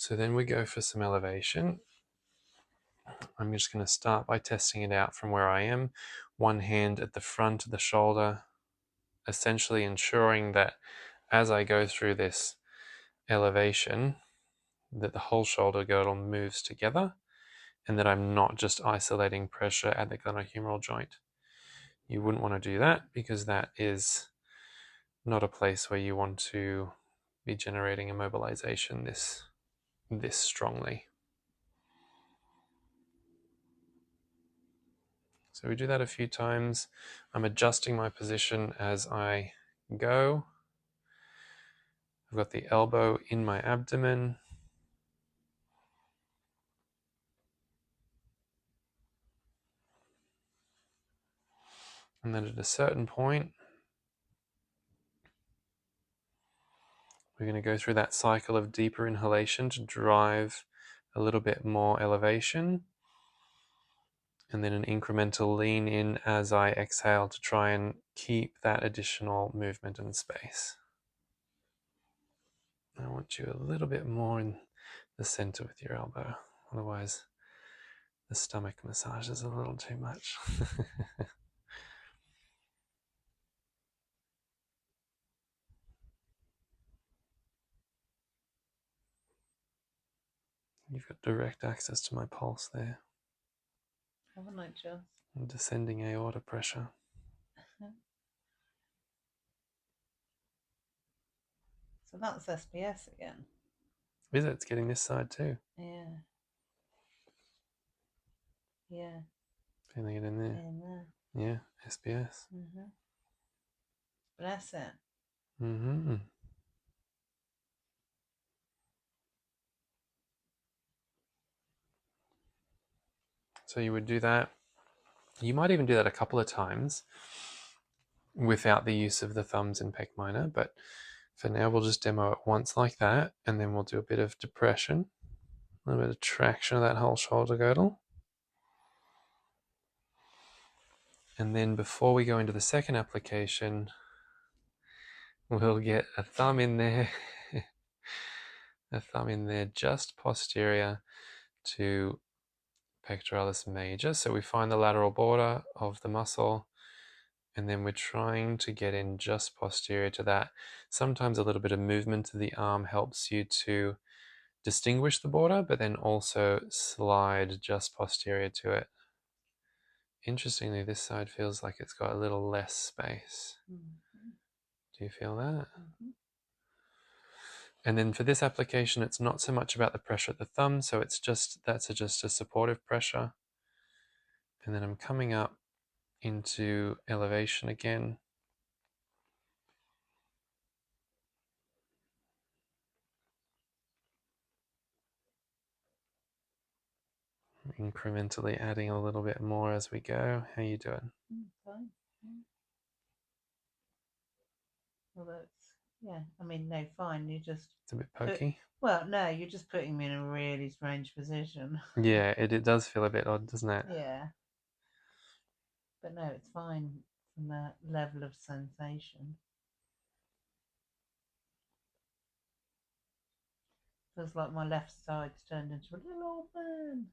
So then we go for some elevation. I'm just going to start by testing it out from where I am. One hand at the front of the shoulder, essentially ensuring that as I go through this elevation, that the whole shoulder girdle moves together and that I'm not just isolating pressure at the glenohumeral joint. You wouldn't want to do that because that is not a place where you want to be generating immobilization this strongly. So we do that a few times. I'm adjusting my position as I go. I've got the elbow in my abdomen. And then at a certain point, we're going to go through that cycle of deeper inhalation to drive a little bit more elevation. And then an incremental lean in as I exhale to try and keep that additional movement and space. I want you a little bit more in the center with your elbow. Otherwise, the stomach massage is a little too much. You've got direct access to my pulse there. Haven't I just? And descending aorta pressure. So that's SBS again. Is it? It's getting this side too. Yeah. Yeah. Feeling it in there. In there. Yeah, SBS. Bless it. So you would do that. You might even do that a couple of times without the use of the thumbs in pec minor, but for now we'll just demo it once like that, and then we'll do a bit of depression, a little bit of traction of that whole shoulder girdle. And then before we go into the second application, we'll get a thumb in there, a thumb in there just posterior to pectoralis major. So we find the lateral border of the muscle, and then we're trying to get in just posterior to that. Sometimes a little bit of movement of the arm helps you to distinguish the border, but then also slide just posterior to it. Interestingly, this side feels like it's got a little less space. Do you feel that? And then for this application, it's not so much about the pressure at the thumb, so it's just just a supportive pressure. And then I'm coming up into elevation again. Incrementally adding a little bit more as we go. How you doing? Fine. Well, that's, yeah. I mean, no, fine. You just. It's a bit pokey. Well, no, you're just putting me in a really strange position. Yeah, it does feel a bit odd, doesn't it? Yeah. But no, it's fine from that level of sensation. Feels like my left side's turned into a little old man.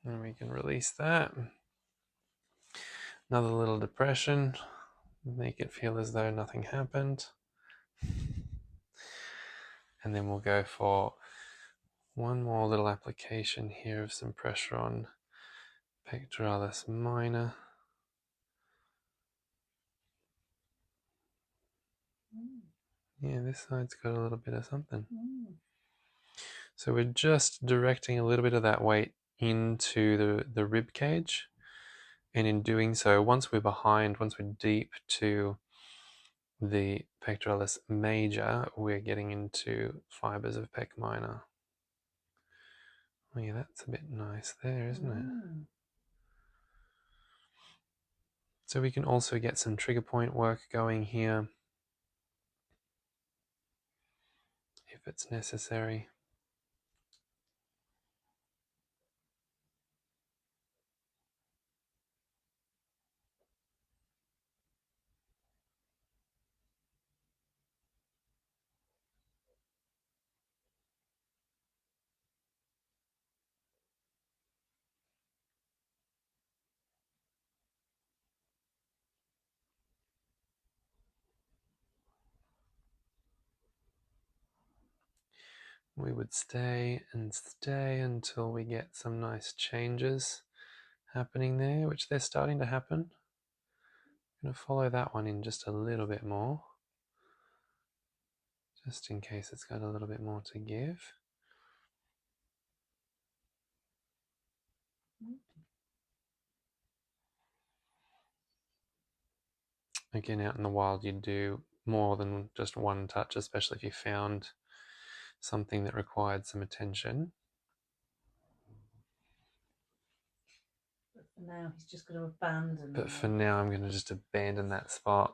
And we can release that. Another little depression. Make it feel as though nothing happened. And then we'll go for one more little application here of some pressure on pectoralis minor. Yeah, this side's got a little bit of something. So we're just directing a little bit of that weight into the rib cage. And in doing so, once we're deep to the pectoralis major, we're getting into fibers of pec minor. Oh yeah, that's a bit nice there, isn't it? So we can also get some trigger point work going here if it's necessary. we would stay and stay until we get some nice changes happening there, which they're starting to happen. I'm going to follow that one in just a little bit more, just in case it's got a little bit more to give. Again, out in the wild, you'd do more than just one touch, especially if you found something that required some attention. But for now, he's just going to abandon But that. for now, I'm going to just abandon that spot.